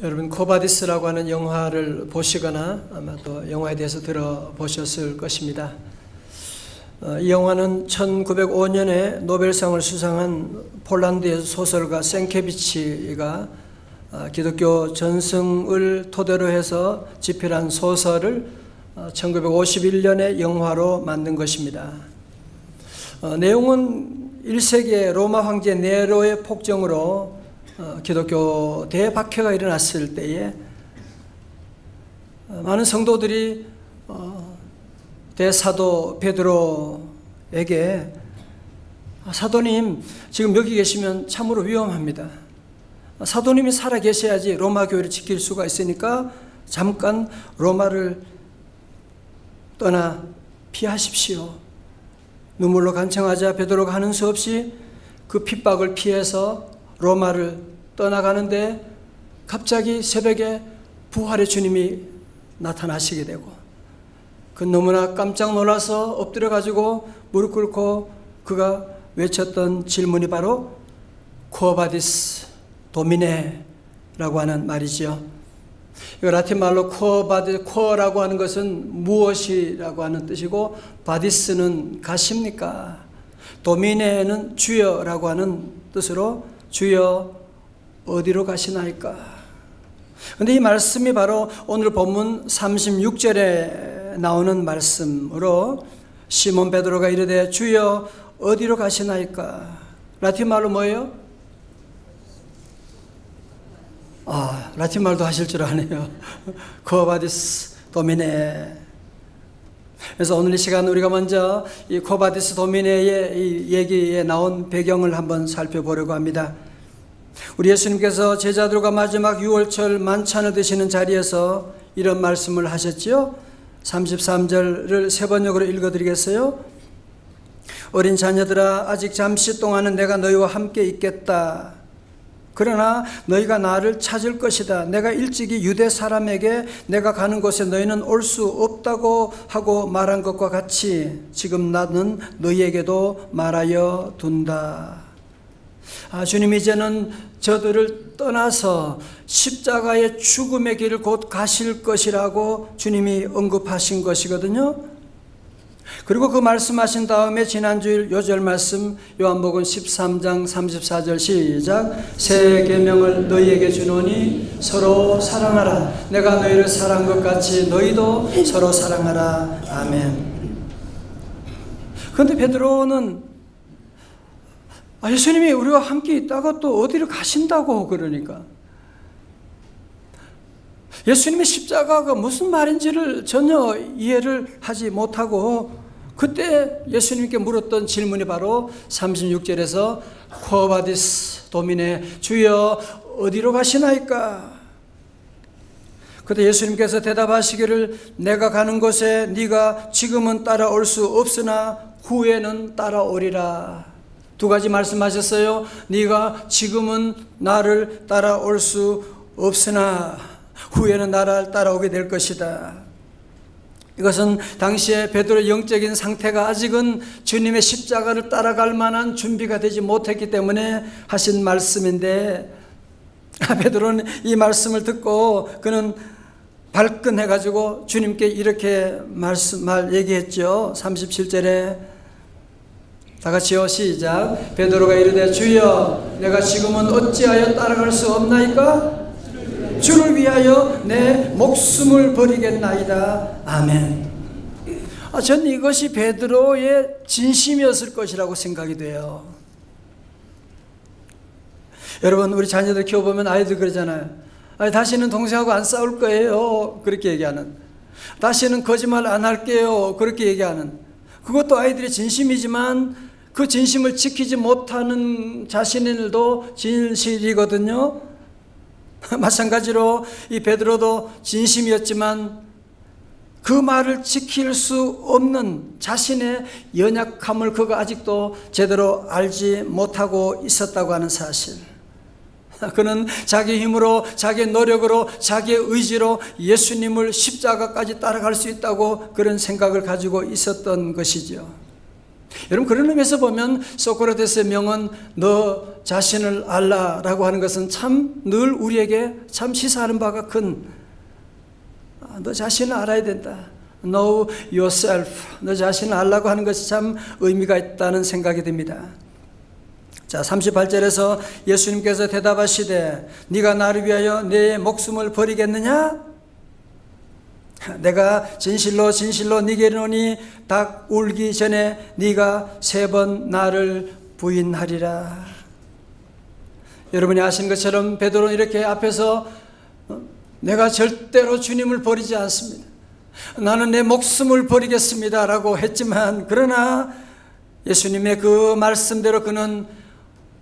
여러분, 코바디스라고 하는 영화를 보시거나 아마 또 영화에 대해서 들어보셨을 것입니다. 이 영화는 1905년에 노벨상을 수상한 폴란드의 소설가 생케비치가 기독교 전승을 토대로 해서 집필한 소설을 1951년에 영화로 만든 것입니다. 내용은 1세기의 로마 황제 네로의 폭정으로 기독교 대박해가 일어났을 때에 많은 성도들이 대사도 베드로에게 사도님, 지금 여기 계시면 참으로 위험합니다. 사도님이 살아 계셔야지 로마 교회를 지킬 수가 있으니까 잠깐 로마를 떠나 피하십시오. 눈물로 간청하자 베드로가 하는 수 없이 그 핍박을 피해서 로마를 떠나가는데 갑자기 새벽에 부활의 주님이 나타나시게 되고 그 너무나 깜짝 놀라서 엎드려 가지고 무릎 꿇고 그가 외쳤던 질문이 바로 쿠어바디스 도미네라고 하는 말이죠. 이거 라틴 말로 쿠어라고 하는 것은 무엇이라고 하는 뜻이고 바디스는 가십니까? 도미네는 주여라고 하는 뜻으로 주여 어디로 가시나이까? 그런데 이 말씀이 바로 오늘 본문 36절에 나오는 말씀으로 시몬 베드로가 이르되 주여 어디로 가시나이까? 라틴 말로 뭐예요? 라틴 말도 하실 줄 아네요. 쿠어바디스 도미네. 그래서 오늘 이 시간 우리가 먼저 이 쿠어바디스 도미네의 이 얘기에 나온 배경을 한번 살펴보려고 합니다. 우리 예수님께서 제자들과 마지막 유월절 만찬을 드시는 자리에서 이런 말씀을 하셨지요. 33절을 세 번역으로 읽어드리겠어요. 어린 자녀들아, 아직 잠시 동안은 내가 너희와 함께 있겠다. 그러나 너희가 나를 찾을 것이다. 내가 일찍이 유대 사람에게 내가 가는 곳에 너희는 올 수 없다고 하고 말한 것과 같이 지금 나는 너희에게도 말하여 둔다. 주님이 이제는 저들을 떠나서 십자가의 죽음의 길을 곧 가실 것이라고 주님이 언급하신 것이거든요. 그리고 그 말씀하신 다음에 지난주일 요절 말씀 요한복음 13장 34절 시작. 새 계명을 너희에게 주노니 서로 사랑하라. 내가 너희를 사랑한 것 같이 너희도 서로 사랑하라. 아멘. 그런데 베드로는 예수님이 우리와 함께 있다가 또 어디를 가신다고 그러니까 예수님의 십자가가 무슨 말인지를 전혀 이해를 하지 못하고 그때 예수님께 물었던 질문이 바로 36절에서 쿠어바디스 도미네 주여 어디로 가시나이까? 그때 예수님께서 대답하시기를 내가 가는 곳에 네가 지금은 따라올 수 없으나 후에는 따라오리라. 두 가지 말씀하셨어요. 네가 지금은 나를 따라올 수 없으나 후에는 나를 따라오게 될 것이다. 이것은 당시에 베드로의 영적인 상태가 아직은 주님의 십자가를 따라갈 만한 준비가 되지 못했기 때문에 하신 말씀인데 베드로는 이 말씀을 듣고 그는 발끈해가지고 주님께 이렇게 얘기했죠. 37절에 다 같이요 시작. 베드로가 이르되 주여 내가 지금은 어찌하여 따라갈 수 없나이까? 주를 위하여 내 목숨을 버리겠나이다. 아멘. 전 이것이 베드로의 진심이었을 것이라고 생각이 돼요. 여러분, 우리 자녀들 키워보면 아이들 그러잖아요. 다시는 동생하고 안 싸울 거예요. 그렇게 얘기하는. 다시는 거짓말 안 할게요. 그렇게 얘기하는. 그것도 아이들의 진심이지만 그 진심을 지키지 못하는 자신들도 진실이거든요. 마찬가지로 이 베드로도 진심이었지만 그 말을 지킬 수 없는 자신의 연약함을 그가 아직도 제대로 알지 못하고 있었다고 하는 사실. 그는 자기 힘으로, 자기 노력으로, 자기의 의지로 예수님을 십자가까지 따라갈 수 있다고 그런 생각을 가지고 있었던 것이죠. 여러분, 그런 의미에서 보면 소크라테스의 명언 너 자신을 알라라고 하는 것은 참 늘 우리에게 참 시사하는 바가 큰, 너 자신을 알아야 된다. Know yourself. 너 자신을 알라고 하는 것이 참 의미가 있다는 생각이 듭니다. 자, 38절에서 예수님께서 대답하시되 네가 나를 위하여 내 목숨을 버리겠느냐? 내가 진실로 진실로 네게 이르노니 닭 울기 전에 네가 3번 나를 부인하리라. 여러분이 아시는 것처럼 베드로는 이렇게 앞에서 내가 절대로 주님을 버리지 않습니다. 나는 내 목숨을 버리겠습니다 라고 했지만, 그러나 예수님의 그 말씀대로 그는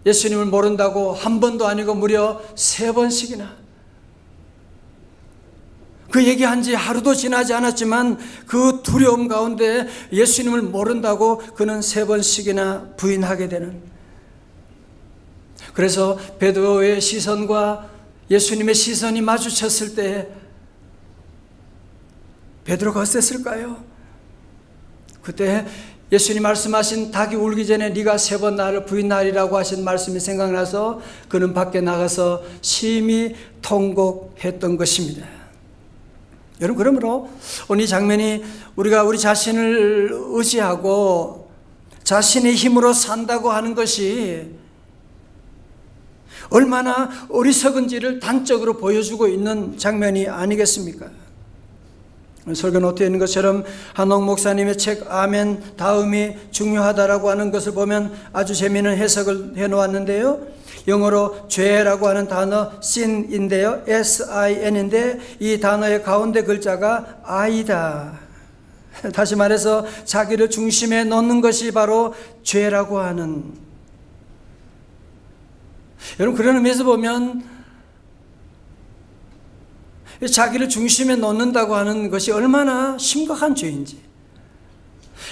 예수님을 모른다고 한 번도 아니고 무려 3번씩이나, 그 얘기한 지 하루도 지나지 않았지만 그 두려움 가운데 예수님을 모른다고 그는 3번씩이나 부인하게 되는, 그래서 베드로의 시선과 예수님의 시선이 마주쳤을 때 베드로가 어땠을까요? 그때 예수님 말씀하신 닭이 울기 전에 네가 3번 나를 부인하리라고 하신 말씀이 생각나서 그는 밖에 나가서 심히 통곡했던 것입니다. 여러분, 그러므로 오늘 이 장면이 우리가 우리 자신을 의지하고 자신의 힘으로 산다고 하는 것이 얼마나 어리석은지를 단적으로 보여주고 있는 장면이 아니겠습니까? 설교 노트에 있는 것처럼 한옥 목사님의 책 아멘 다음이 중요하다라고 하는 것을 보면 아주 재미있는 해석을 해놓았는데요. 영어로 죄라고 하는 단어 sin인데요, S-I-N인데 이 단어의 가운데 글자가 I다. 다시 말해서 자기를 중심에 놓는 것이 바로 죄라고 하는, 여러분, 그런 의미에서 보면 자기를 중심에 놓는다고 하는 것이 얼마나 심각한 죄인지.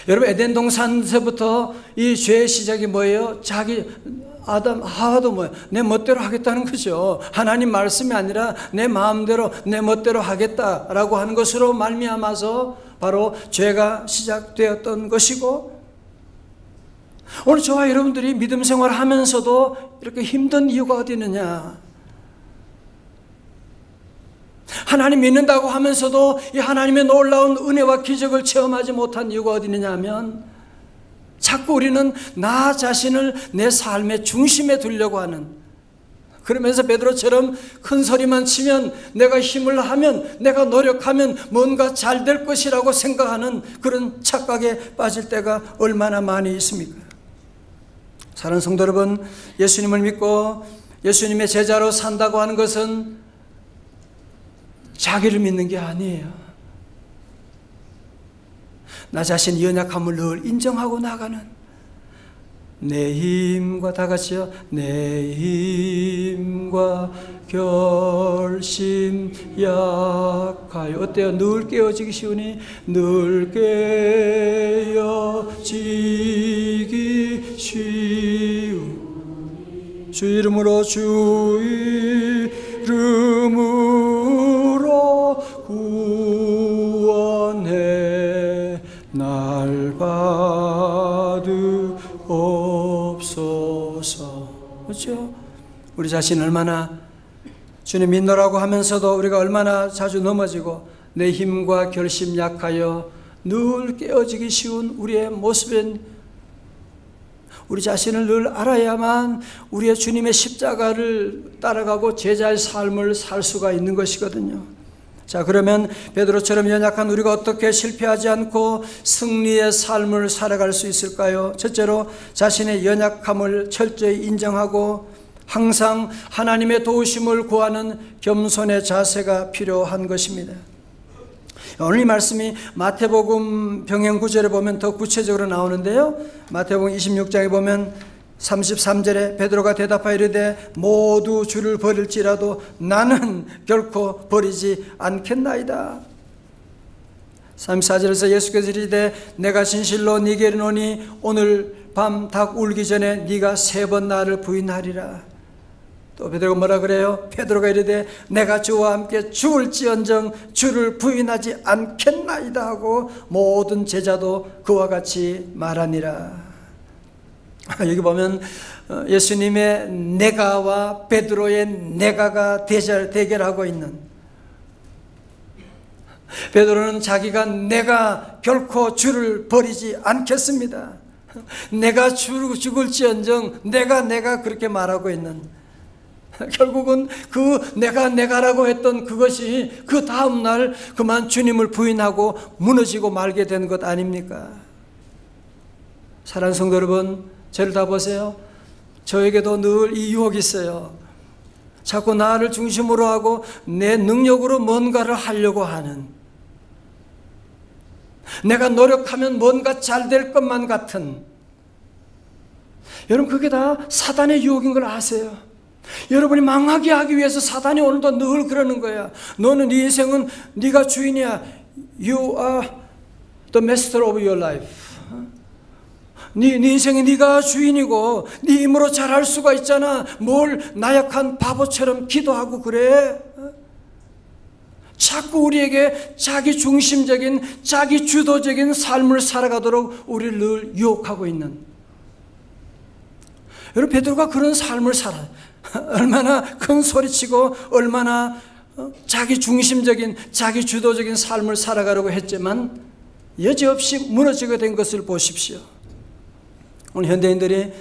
여러분, 에덴 동산에서부터 이 죄의 시작이 뭐예요? 아담, 하와도 뭐예요? 내 멋대로 하겠다는 거죠. 하나님 말씀이 아니라 내 마음대로, 내 멋대로 하겠다라고 하는 것으로 말미암아서 바로 죄가 시작되었던 것이고, 오늘 저와 여러분들이 믿음 생활을 하면서도 이렇게 힘든 이유가 어디 있느냐? 하나님 믿는다고 하면서도 이 하나님의 놀라운 은혜와 기적을 체험하지 못한 이유가 어디 있느냐 하면, 자꾸 우리는 나 자신을 내 삶의 중심에 두려고 하는, 그러면서 베드로처럼 큰 소리만 치면, 내가 힘을 하면, 내가 노력하면 뭔가 잘 될 것이라고 생각하는 그런 착각에 빠질 때가 얼마나 많이 있습니까? 사랑하는 성도 여러분, 예수님을 믿고 예수님의 제자로 산다고 하는 것은 자기를 믿는 게 아니에요. 나 자신의 연약함을 늘 인정하고 나가는, 내 힘과, 다 같이요, 내 힘과 결심 약하여. 어때요? 늘 깨어지기 쉬우니 늘 깨어지기 쉬우. 주 이름으로, 주 이름으로 구원해 날 받으옵소서. 그렇죠? 우리 자신 얼마나 주님 믿노라고 하면서도 우리가 얼마나 자주 넘어지고 내 힘과 결심 약하여 늘 깨어지기 쉬운 우리의 모습인, 우리 자신을 늘 알아야만 우리의 주님의 십자가를 따라가고 제자의 삶을 살 수가 있는 것이거든요. 자, 그러면 베드로처럼 연약한 우리가 어떻게 실패하지 않고 승리의 삶을 살아갈 수 있을까요? 첫째로 자신의 연약함을 철저히 인정하고 항상 하나님의 도우심을 구하는 겸손의 자세가 필요한 것입니다. 오늘 이 말씀이 마태복음 병행 구절에 보면 더 구체적으로 나오는데요. 마태복음 26장에 보면 33절에 베드로가 대답하여 이르되 모두 주를 버릴지라도 나는 결코 버리지 않겠나이다. 34절에서 예수께서 이르되 내가 진실로 네게 이르노니 오늘 밤 닭 울기 전에 네가 3번 나를 부인하리라. 또 베드로가 뭐라 그래요? 베드로가 이르되 내가 주와 함께 죽을지언정 주를 부인하지 않겠나이다 하고 모든 제자도 그와 같이 말하니라. 여기 보면 예수님의 내가와 베드로의 내가가 대결하고 있는, 베드로는 자기가 내가 결코 주를 버리지 않겠습니다, 내가 죽을지언정 내가 그렇게 말하고 있는, 결국은 그 내가라고 했던 그것이 그 다음날 그만 주님을 부인하고 무너지고 말게 된 것 아닙니까? 사랑하는 성도 여러분, 저를 다 보세요. 저에게도 늘 이 유혹이 있어요. 자꾸 나를 중심으로 하고 내 능력으로 뭔가를 하려고 하는, 내가 노력하면 뭔가 잘 될 것만 같은, 여러분 그게 다 사단의 유혹인 걸 아세요? 여러분이 망하게 하기 위해서 사단이 오늘도 늘 그러는 거야. 너는 네 인생은 네가 주인이야. You are the master of your life. 네 인생이 네가 주인이고 네 힘으로 잘할 수가 있잖아. 뭘 나약한 바보처럼 기도하고 그래? 자꾸 우리에게 자기 중심적인, 자기 주도적인 삶을 살아가도록 우리를 늘 유혹하고 있는, 여러분 베드로가 그런 삶을 살아요. 얼마나 큰 소리치고 얼마나 자기 중심적인, 자기 주도적인 삶을 살아가려고 했지만 여지없이 무너지게 된 것을 보십시오. 오늘 현대인들이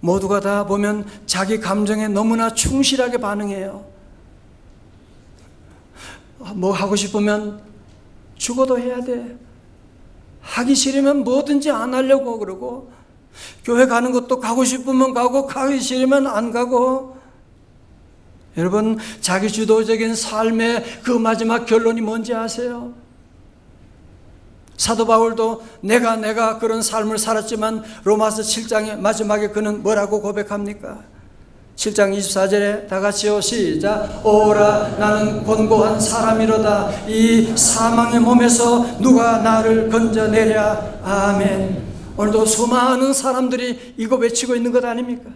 모두가 다 보면 자기 감정에 너무나 충실하게 반응해요. 뭐 하고 싶으면 죽어도 해야 돼. 하기 싫으면 뭐든지 안 하려고 그러고, 교회 가는 것도 가고 싶으면 가고 가기 싫으면 안 가고. 여러분 자기 주도적인 삶의 그 마지막 결론이 뭔지 아세요? 사도 바울도 내가 그런 삶을 살았지만 로마서 7장의 마지막에 그는 뭐라고 고백합니까? 7장 24절에 다 같이요, 시작. 오라 나는 곤고한 사람이로다. 이 사망의 몸에서 누가 나를 건져내랴. 아멘. 오늘도 수많은 사람들이 이거 외치고 있는 것 아닙니까?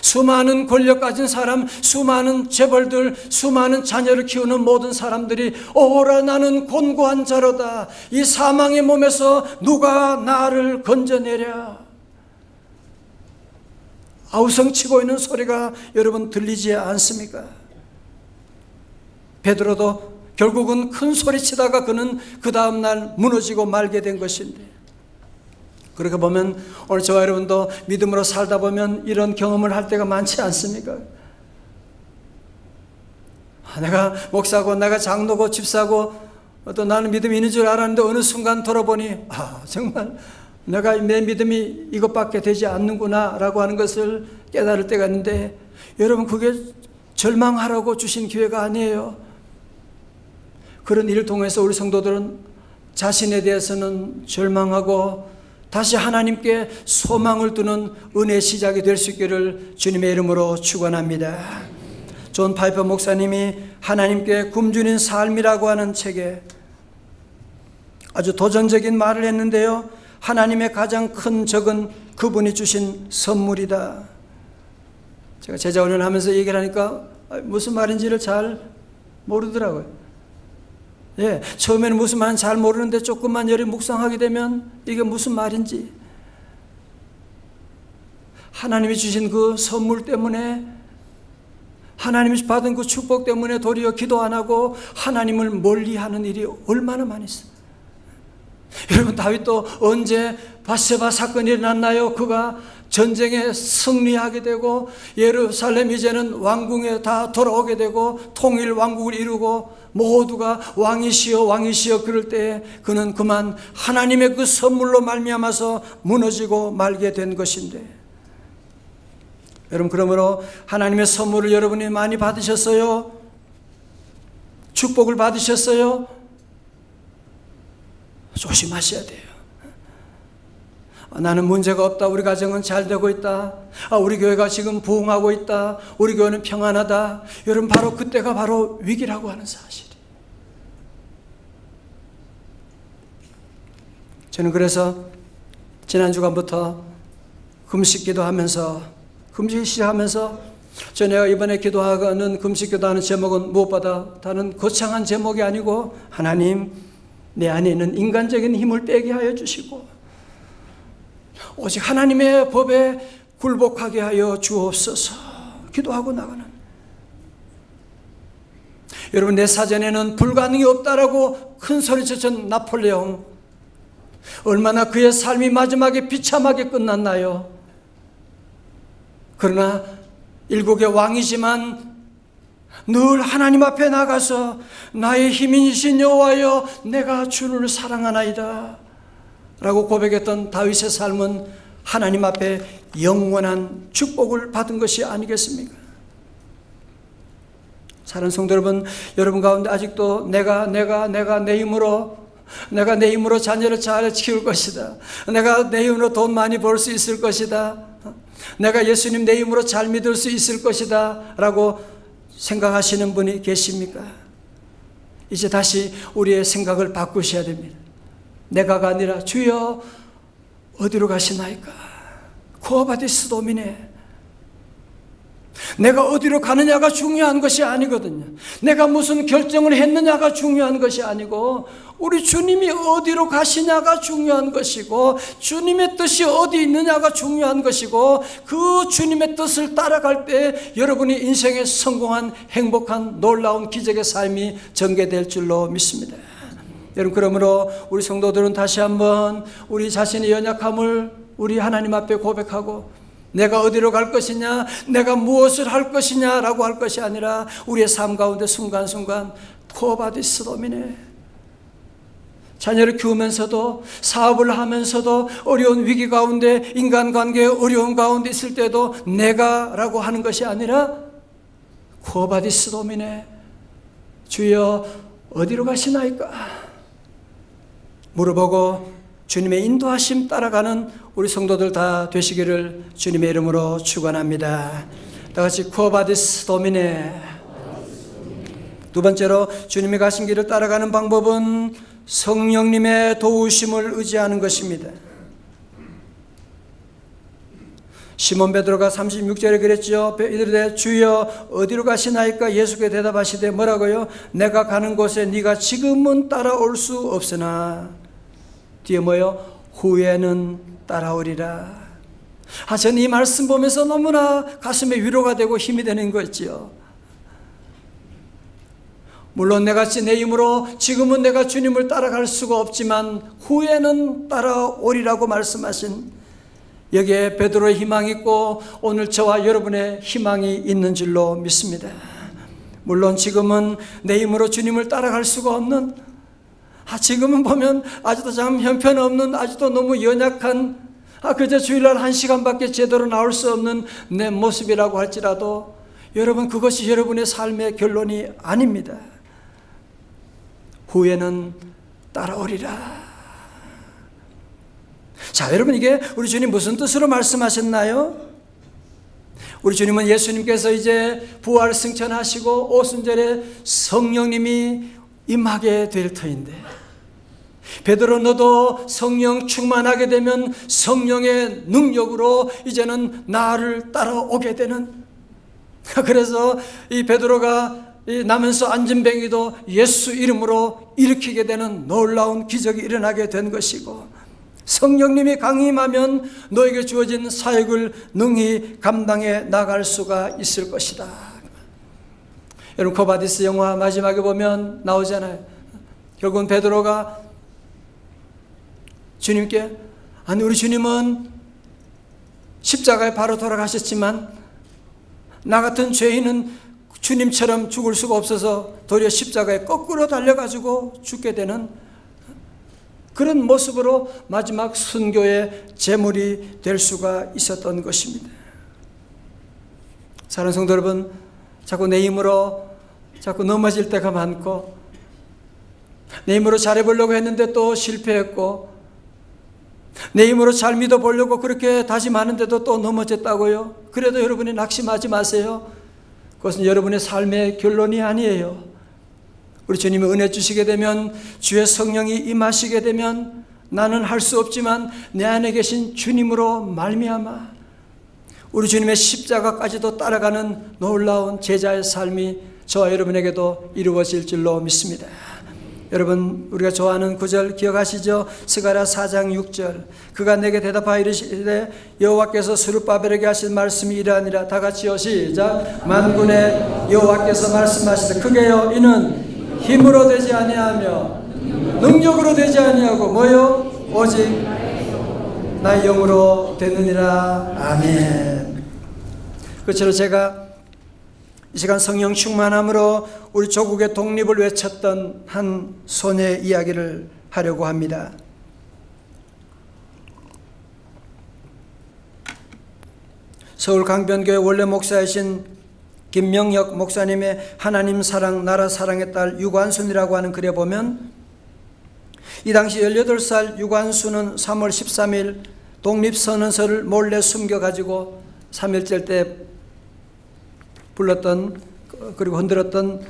수많은 권력 가진 사람, 수많은 재벌들, 수많은 자녀를 키우는 모든 사람들이 오라 나는 곤고한 자로다. 이 사망의 몸에서 누가 나를 건져내랴. 아우성치고 있는 소리가 여러분 들리지 않습니까? 베드로도 결국은 큰 소리치다가 그는 그 다음날 무너지고 말게 된 것인데, 그렇게 보면 오늘 저와 여러분도 믿음으로 살다 보면 이런 경험을 할 때가 많지 않습니까? 내가 목사고 내가 장로고 집사고 또 나는 믿음이 있는 줄 알았는데 어느 순간 돌아보니 정말 내가 내 믿음이 이것밖에 되지 않는구나 라고 하는 것을 깨달을 때가 있는데, 여러분 그게 절망하라고 주신 기회가 아니에요. 그런 일을 통해서 우리 성도들은 자신에 대해서는 절망하고 다시 하나님께 소망을 두는 은혜의 시작이 될 수 있기를 주님의 이름으로 축원합니다. 존 파이퍼 목사님이 하나님께 굶주린 삶이라고 하는 책에 아주 도전적인 말을 했는데요, 하나님의 가장 큰 적은 그분이 주신 선물이다. 제가 제자훈련을 하면서 얘기를 하니까 무슨 말인지를 잘 모르더라고요. 예, 처음에는 무슨 말인지 잘 모르는데 조금만 열이 묵상하게 되면 이게 무슨 말인지, 하나님이 주신 그 선물 때문에, 하나님이 받은 그 축복 때문에 도리어 기도 안 하고 하나님을 멀리하는 일이 얼마나 많이 있어요. 여러분 다윗도 언제 밧세바 사건이 일어났나요? 그가 전쟁에 승리하게 되고 예루살렘 이제는 왕궁에 다 돌아오게 되고 통일 왕국을 이루고 모두가 왕이시여 왕이시여 그럴 때 그는 그만 하나님의 그 선물로 말미암아서 무너지고 말게 된 것인데, 여러분 그러므로 하나님의 선물을 여러분이 많이 받으셨어요? 축복을 받으셨어요? 조심하셔야 돼요. 나는 문제가 없다. 우리 가정은 잘 되고 있다. 우리 교회가 지금 부흥하고 있다. 우리 교회는 평안하다. 여러분 바로 그때가 바로 위기라고 하는 사실이. 저는 그래서 지난 주간부터 금식 기도하면서 내가 이번에 기도하는 금식 기도하는 제목은 무엇보다 다른 거창한 제목이 아니고, 하나님 내 안에 있는 인간적인 힘을 빼게 하여 주시고 오직 하나님의 법에 굴복하게 하여 주옵소서 기도하고 나가는, 여러분 내 사전에는 불가능이 없다라고 큰 소리쳤던 나폴레옹, 얼마나 그의 삶이 마지막에 비참하게 끝났나요? 그러나 일국의 왕이지만 늘 하나님 앞에 나가서 나의 힘이신 여호와여 내가 주를 사랑하나이다 라고 고백했던 다윗의 삶은 하나님 앞에 영원한 축복을 받은 것이 아니겠습니까? 사랑하는 성도 여러분, 여러분 가운데 아직도 내가 내 힘으로 자녀를 잘 키울 것이다, 내가 내 힘으로 돈 많이 벌 수 있을 것이다, 내가 예수님 내 힘으로 잘 믿을 수 있을 것이다 라고 생각하시는 분이 계십니까? 이제 다시 우리의 생각을 바꾸셔야 됩니다. 내가가 아니라 주여 어디로 가시나이까? 쿠어바디스 도미네. 내가 어디로 가느냐가 중요한 것이 아니거든요. 내가 무슨 결정을 했느냐가 중요한 것이 아니고 우리 주님이 어디로 가시냐가 중요한 것이고 주님의 뜻이 어디 있느냐가 중요한 것이고 그 주님의 뜻을 따라갈 때 여러분이 인생에 성공한 행복한 놀라운 기적의 삶이 전개될 줄로 믿습니다. 여러분, 그러므로 우리 성도들은 다시 한번 우리 자신의 연약함을 우리 하나님 앞에 고백하고 내가 어디로 갈 것이냐, 내가 무엇을 할 것이냐 라고 할 것이 아니라 우리의 삶 가운데 순간순간 쿠어바디스 도미네, 자녀를 키우면서도 사업을 하면서도 어려운 위기 가운데 인간관계의 어려운 가운데 있을 때도 내가 라고 하는 것이 아니라 쿠어바디스 도미네, 주여 어디로 가시나이까 물어보고 주님의 인도하심 따라가는 우리 성도들 다 되시기를 주님의 이름으로 축원합니다. 다 같이 쿠어바디스 도미네. 두 번째로 주님이 가신 길을 따라가는 방법은 성령님의 도우심을 의지하는 것입니다. 시몬 베드로가 36절에 그랬죠. 이르되 주여 어디로 가시나이까? 예수께 대답하시되 뭐라고요? 내가 가는 곳에 네가 지금은 따라올 수 없으나 뒤에 뭐요? 후에는 따라오리라. 저는 이 말씀 보면서 너무나 가슴에 위로가 되고 힘이 되는 거 있지요. 물론 내같이 내 힘으로 지금은 내가 주님을 따라갈 수가 없지만 후에는 따라오리라고 말씀하신, 여기에 베드로의 희망이 있고 오늘 저와 여러분의 희망이 있는 줄로 믿습니다. 물론 지금은 내 힘으로 주님을 따라갈 수가 없는, 지금은 보면 아직도 참 형편없는, 아직도 너무 연약한, 그저 주일날 1시간밖에 제대로 나올 수 없는 내 모습이라고 할지라도 여러분, 그것이 여러분의 삶의 결론이 아닙니다. 후에는 따라오리라. 자, 여러분, 이게 우리 주님 무슨 뜻으로 말씀하셨나요? 우리 주님은 예수님께서 이제 부활 승천하시고 오순절에 성령님이 임하게 될 터인데, 베드로 너도 성령 충만하게 되면 성령의 능력으로 이제는 나를 따라오게 되는, 그래서 이 베드로가 이 나면서 안진뱅이도 예수 이름으로 일으키게 되는 놀라운 기적이 일어나게 된 것이고, 성령님이 강림하면 너에게 주어진 사역을 능히 감당해 나갈 수가 있을 것이다. 여러분, 쿠어바디스 영화 마지막에 보면 나오잖아요. 결국은 베드로가 주님께, 아니 우리 주님은 십자가에 바로 돌아가셨지만 나 같은 죄인은 주님처럼 죽을 수가 없어서 도리어 십자가에 거꾸로 달려가지고 죽게 되는 그런 모습으로 마지막 순교의 제물이 될 수가 있었던 것입니다. 사랑하는 성도 여러분, 자꾸 내 힘으로 자꾸 넘어질 때가 많고, 내 힘으로 잘해보려고 했는데 또 실패했고, 내 힘으로 잘 믿어보려고 그렇게 다짐하는데도 또 넘어졌다고요? 그래도 여러분이 낙심하지 마세요. 그것은 여러분의 삶의 결론이 아니에요. 우리 주님이 은혜 주시게 되면, 주의 성령이 임하시게 되면 나는 할 수 없지만 내 안에 계신 주님으로 말미암아 우리 주님의 십자가까지도 따라가는 놀라운 제자의 삶이 저와 여러분에게도 이루어질 줄로 믿습니다. 여러분 우리가 좋아하는 구절 기억하시죠? 스가랴 4장 6절 그가 내게 대답하여 이르시되 여호와께서 스룹바벨에게 하신 말씀이 이러하니라. 다 같이요 시작. 만군의 여호와께서 말씀하시되 크게요 이는 힘으로 되지 아니하며 능력으로 되지 아니하고 뭐요? 오직 나의 영으로 되느니라. 아멘. 그처럼 제가 이 시간 성령 충만함으로 우리 조국의 독립을 외쳤던 한 소녀의 이야기를 하려고 합니다. 서울 강변교회 원래 목사이신 김명혁 목사님의 하나님 사랑 나라 사랑의 딸 유관순이라고 하는 글에 보면 이 당시 18살 유관순은 3월 13일 독립선언서를 몰래 숨겨가지고 3.1절 때 불렀던 그리고 흔들었던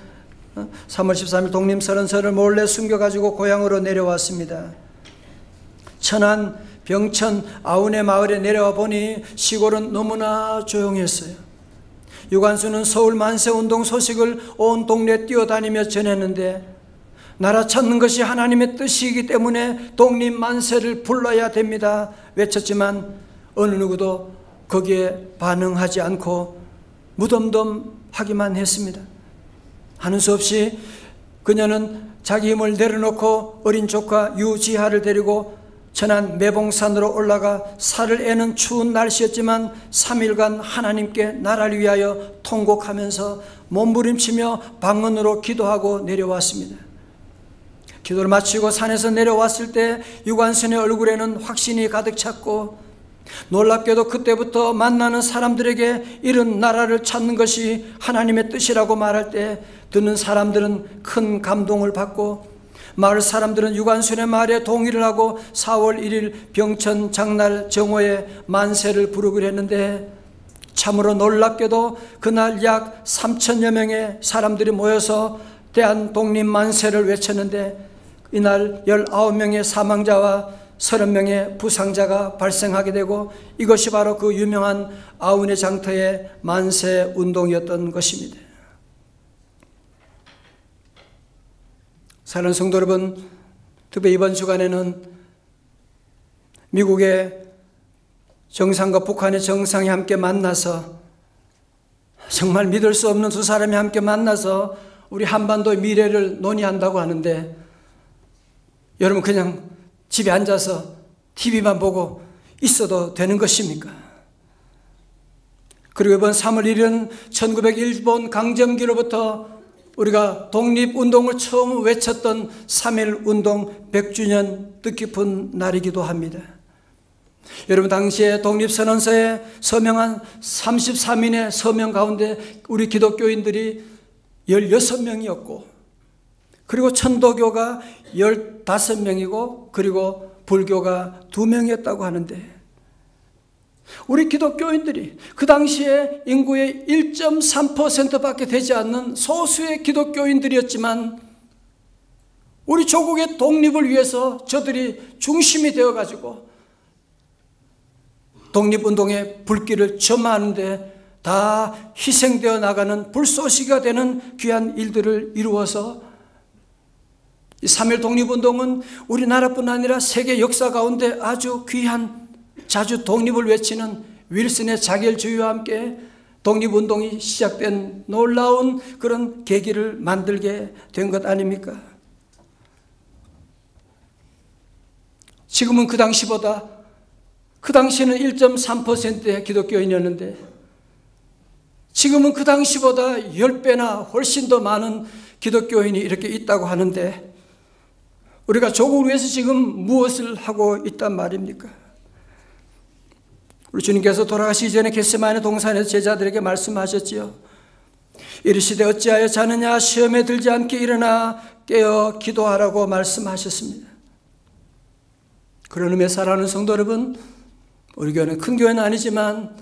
3월 13일 독립선언서를 몰래 숨겨가지고 고향으로 내려왔습니다. 천안 병천 아우네 마을에 내려와 보니 시골은 너무나 조용했어요. 유관순은 서울 만세운동 소식을 온 동네에 뛰어다니며 전했는데 나라 찾는 것이 하나님의 뜻이기 때문에 독립만세를 불러야 됩니다 외쳤지만 어느 누구도 거기에 반응하지 않고 무덤덤하기만 했습니다. 하는 수 없이 그녀는 자기 힘을 내려놓고 어린 조카 유지하를 데리고 천안 매봉산으로 올라가 살을 애는 추운 날씨였지만 3일간 하나님께 나라를 위하여 통곡하면서 몸부림치며 방언으로 기도하고 내려왔습니다. 기도를 마치고 산에서 내려왔을 때 유관순의 얼굴에는 확신이 가득 찼고 놀랍게도 그때부터 만나는 사람들에게 이런 나라를 찾는 것이 하나님의 뜻이라고 말할 때 듣는 사람들은 큰 감동을 받고 마을 사람들은 유관순의 말에 동의를 하고 4월 1일 병천 장날 정오에 만세를 부르기로 했는데 참으로 놀랍게도 그날 약 3천여 명의 사람들이 모여서 대한독립 만세를 외쳤는데 이날 19명의 사망자와 30명의 부상자가 발생하게 되고 이것이 바로 그 유명한 아우네 장터의 만세 운동이었던 것입니다. 사랑하는 성도 여러분, 특히 이번 주간에는 미국의 정상과 북한의 정상이 함께 만나서 정말 믿을 수 없는 두 사람이 함께 만나서 우리 한반도의 미래를 논의한다고 하는데 여러분 그냥 집에 앉아서 TV만 보고 있어도 되는 것입니까? 그리고 이번 3월 1일은 1901번 강점기로부터 우리가 독립운동을 처음 외쳤던 3.1운동 100주년 뜻깊은 날이기도 합니다. 여러분 당시에 독립선언서에 서명한 33인의 서명 가운데 우리 기독교인들이 16명이었고 그리고 천도교가 15명이고 그리고 불교가 2명이었다고 하는데 우리 기독교인들이 그 당시에 인구의 1.3%밖에 되지 않는 소수의 기독교인들이었지만 우리 조국의 독립을 위해서 저들이 중심이 되어가지고 독립운동의 불길을 점하는데 다 희생되어 나가는 불쏘시개가 되는 귀한 일들을 이루어서 이 3.1 독립운동은 우리나라뿐 아니라 세계 역사 가운데 아주 귀한 자주 독립을 외치는 윌슨의 자결주의와 함께 독립운동이 시작된 놀라운 그런 계기를 만들게 된 것 아닙니까? 지금은 그 당시보다 그 당시에는 1.3%의 기독교인이었는데 지금은 그 당시보다 10배나 훨씬 더 많은 기독교인이 이렇게 있다고 하는데 우리가 조국을 위해서 지금 무엇을 하고 있단 말입니까? 우리 주님께서 돌아가시기 전에 겟세마네 동산에서 제자들에게 말씀하셨지요. 이르시되 어찌하여 자느냐 시험에 들지 않게 일어나 깨어 기도하라고 말씀하셨습니다. 그런 의미에 사랑하는 성도 여러분, 우리 교회는 큰 교회는 아니지만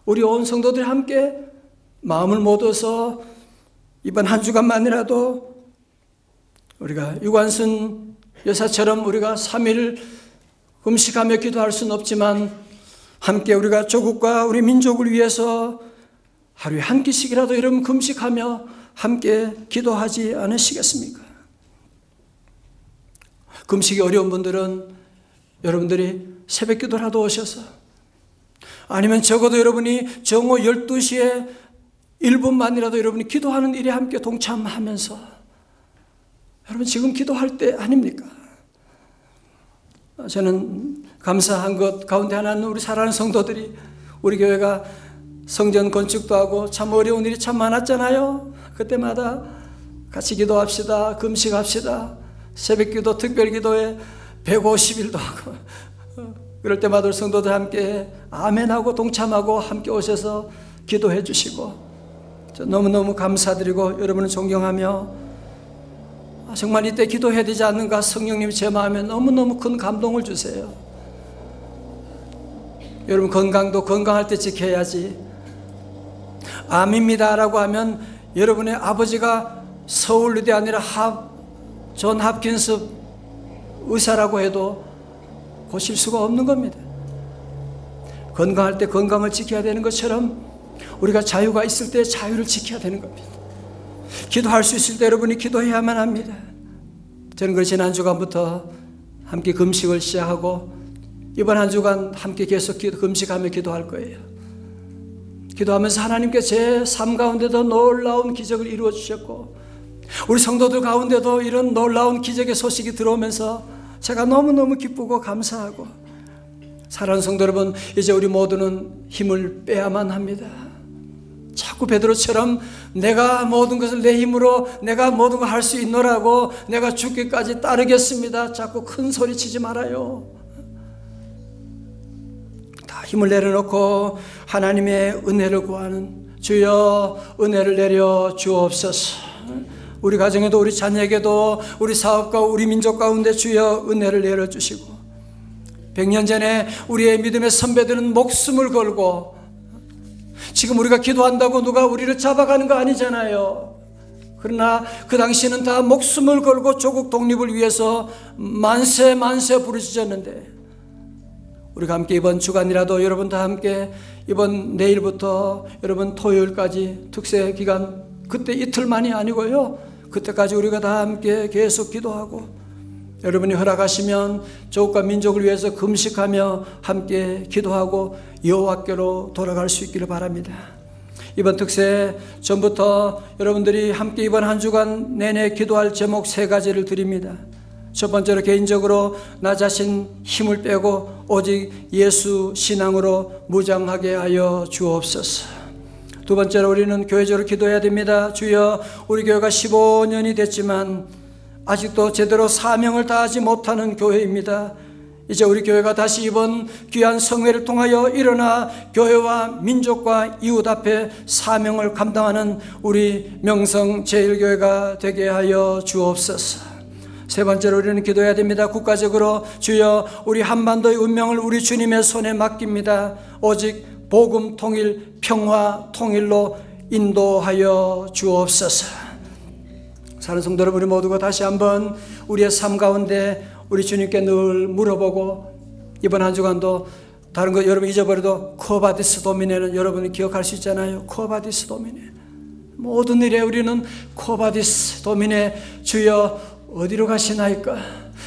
우리 온 성도들이 함께 마음을 모아서 이번 한 주간만이라도 우리가 유관순 여사처럼 우리가 3일 금식하며 기도할 수는 없지만 함께 우리가 조국과 우리 민족을 위해서 하루에 한 끼씩이라도 여러분 금식하며 함께 기도하지 않으시겠습니까? 금식이 어려운 분들은 여러분들이 새벽 기도라도 오셔서, 아니면 적어도 여러분이 정오 12시에 1분만이라도 여러분이 기도하는 일에 함께 동참하면서, 여러분 지금 기도할 때 아닙니까? 저는 감사한 것 가운데 하나는 우리 사랑하는 성도들이, 우리 교회가 성전 건축도 하고 참 어려운 일이 참 많았잖아요. 그때마다 같이 기도합시다, 금식합시다, 새벽기도, 특별기도에 150일도 하고, 그럴 때마다 우리 성도들 함께 아멘하고 동참하고 함께 오셔서 기도해 주시고, 저 너무너무 감사드리고 여러분을 존경하며, 정말 이때 기도해야 되지 않는가, 성령님이 제 마음에 너무너무 큰 감동을 주세요. 여러분 건강도 건강할 때 지켜야지. 암입니다 라고 하면 여러분의 아버지가 서울의대 아니라 존 홉킨스 의사라고 해도 고칠 수가 없는 겁니다. 건강할 때 건강을 지켜야 되는 것처럼 우리가 자유가 있을 때 자유를 지켜야 되는 겁니다. 기도할 수 있을 때 여러분이 기도해야만 합니다. 저는 그 지난 주간부터 함께 금식을 시작하고 이번 한 주간 함께 계속 금식하며 기도할 거예요. 기도하면서 하나님께 제 삶 가운데도 놀라운 기적을 이루어 주셨고, 우리 성도들 가운데도 이런 놀라운 기적의 소식이 들어오면서 제가 너무너무 기쁘고 감사하고, 사랑하는 성도 여러분, 이제 우리 모두는 힘을 빼야만 합니다. 자꾸 베드로처럼 내가 모든 것을 내 힘으로 내가 모든 걸 할 수 있노라고 내가 죽기까지 따르겠습니다, 자꾸 큰 소리 치지 말아요. 다 힘을 내려놓고 하나님의 은혜를 구하는, 주여 은혜를 내려 주옵소서. 우리 가정에도 우리 자녀에게도 우리 사업과 우리 민족 가운데 주여 은혜를 내려주시고, 100년 전에 우리의 믿음의 선배들은 목숨을 걸고, 지금 우리가 기도한다고 누가 우리를 잡아가는 거 아니잖아요. 그러나 그 당시에는 다 목숨을 걸고 조국 독립을 위해서 만세 만세 부르짖었는데, 우리가 함께 이번 주간이라도 여러분 다 함께 이번 내일부터 여러분 토요일까지 특세 기간, 그때 이틀만이 아니고요, 그때까지 우리가 다 함께 계속 기도하고, 여러분이 허락하시면 조국과 민족을 위해서 금식하며 함께 기도하고 여호와께로 돌아갈 수 있기를 바랍니다. 이번 특세 전부터 여러분들이 함께 이번 한 주간 내내 기도할 제목 3가지를 드립니다. 첫 번째로, 개인적으로 나 자신 힘을 빼고 오직 예수 신앙으로 무장하게 하여 주옵소서. 두 번째로, 우리는 교회적으로 기도해야 됩니다. 주여, 우리 교회가 15년이 됐지만 아직도 제대로 사명을 다하지 못하는 교회입니다. 이제 우리 교회가 다시 이번 귀한 성회를 통하여 일어나 교회와 민족과 이웃 앞에 사명을 감당하는 우리 명성 제1교회가 되게 하여 주옵소서. 세 번째로, 우리는 기도해야 됩니다. 국가적으로 주여, 우리 한반도의 운명을 우리 주님의 손에 맡깁니다. 오직 복음 통일, 평화 통일로 인도하여 주옵소서. 사랑하는 성도 여러분, 우리 모두가 다시 한번 우리의 삶 가운데 우리 주님께 늘 물어보고, 이번 한 주간도 다른 거 여러분 잊어버려도 코바디스 도미네는 여러분이 기억할 수 있잖아요. 코바디스 도미네. 모든 일에 우리는 코바디스 도미네, 주여 어디로 가시나이까?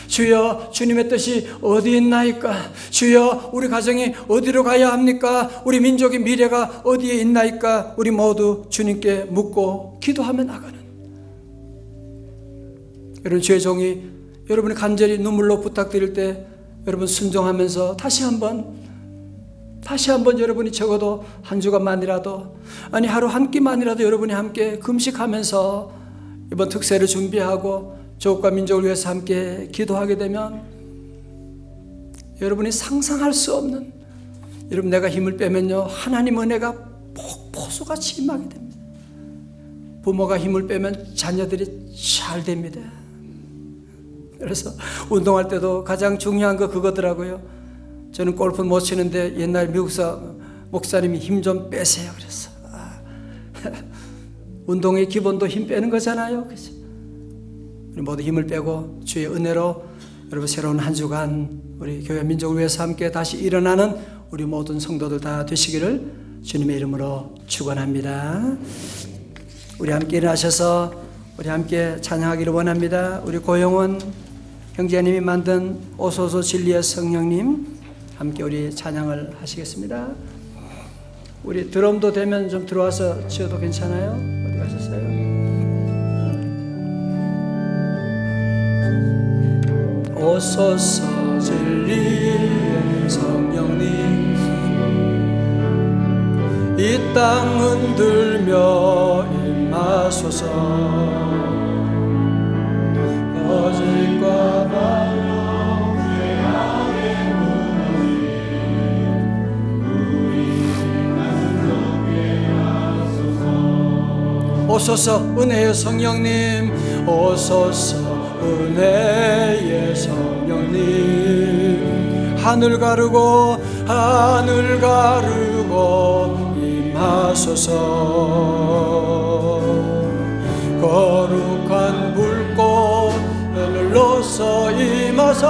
주여 주님의 뜻이 어디 있나이까? 주여 우리 가정이 어디로 가야 합니까? 우리 민족의 미래가 어디에 있나이까? 우리 모두 주님께 묻고 기도하며 나가는, 여러분 주의 종이 여러분이 간절히 눈물로 부탁드릴 때 여러분 순종하면서 다시 한번 여러분이 적어도 한 주간만이라도, 아니 하루 한 끼만이라도 여러분이 함께 금식하면서 이번 특세를 준비하고 조국과 민족을 위해서 함께 기도하게 되면 여러분이 상상할 수 없는, 여러분 내가 힘을 빼면요 하나님 은혜가 폭포수같이 임하게 됩니다. 부모가 힘을 빼면 자녀들이 잘 됩니다. 그래서 운동할 때도 가장 중요한 거 그거더라고요. 저는 골프 못 치는데 옛날 미국사 목사님이 힘 좀 빼세요 그랬어. 운동의 기본도 힘 빼는 거잖아요. 그렇죠? 우리 모두 힘을 빼고 주의 은혜로 여러분 새로운 한 주간 우리 교회 민족을 위해서 함께 다시 일어나는 우리 모든 성도들 다 되시기를 주님의 이름으로 축원합니다. 우리 함께 일어나셔서 우리 함께 찬양하기를 원합니다. 우리 고영원 형제님이 만든 오소서 진리의 성령님, 함께 우리 찬양을 하시겠습니다. 우리 드럼도 되면 좀 들어와서 치어도 괜찮아요? 어디 가셨어요? 오소서 진리의 성령님, 이 땅 흔들며 임하소서. 거짓과 바로 죄악의 무너짐, 우리 만족해 하소서. 오소서 은혜의 성령님, 오소서 은혜의 성령님, 하늘 가르고 임하소서. 거룩한 불꽃 눌러서 임하사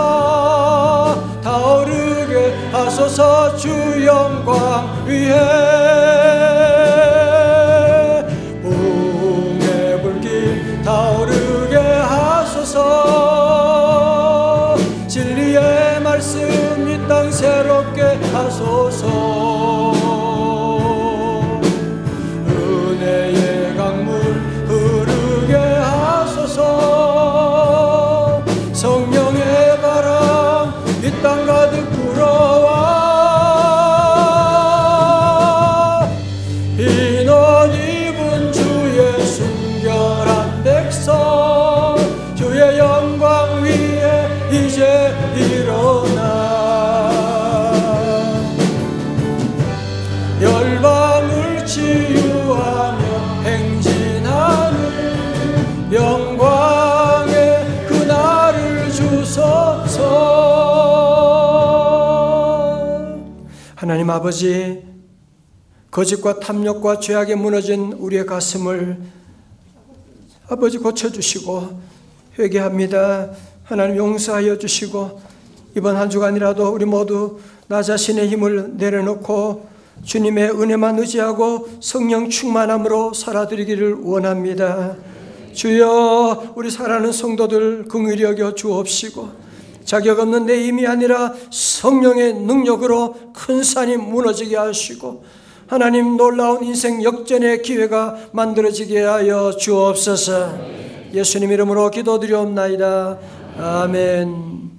타오르게 하소서. 주 영광 위에 붕의 불길 타오르게 하소서. 진리의 말씀 이 땅 새롭게 하소서. 은혜의 강물 흐르게 하소서. 성령의 바람 이 땅 가득 불어와 흰 옷 입은 주의 순결한 백성, 주의 영광 위에 이제 일어나 열방을 치유하며 행진하는 영광의 그날을 주소서. 하나님 아버지, 거짓과 탐욕과 죄악에 무너진 우리의 가슴을 아버지 고쳐주시고 회개합니다. 하나님 용서하여 주시고 이번 한 주간이라도 우리 모두 나 자신의 힘을 내려놓고 주님의 은혜만 의지하고 성령 충만함으로 살아드리기를 원합니다. 주여, 우리 사랑하는 성도들 긍휼히 여겨 주옵시고 자격 없는 내 힘이 아니라 성령의 능력으로 큰 산이 무너지게 하시고 하나님 놀라운 인생 역전의 기회가 만들어지게 하여 주옵소서. 예수님 이름으로 기도드리옵나이다. 아멘.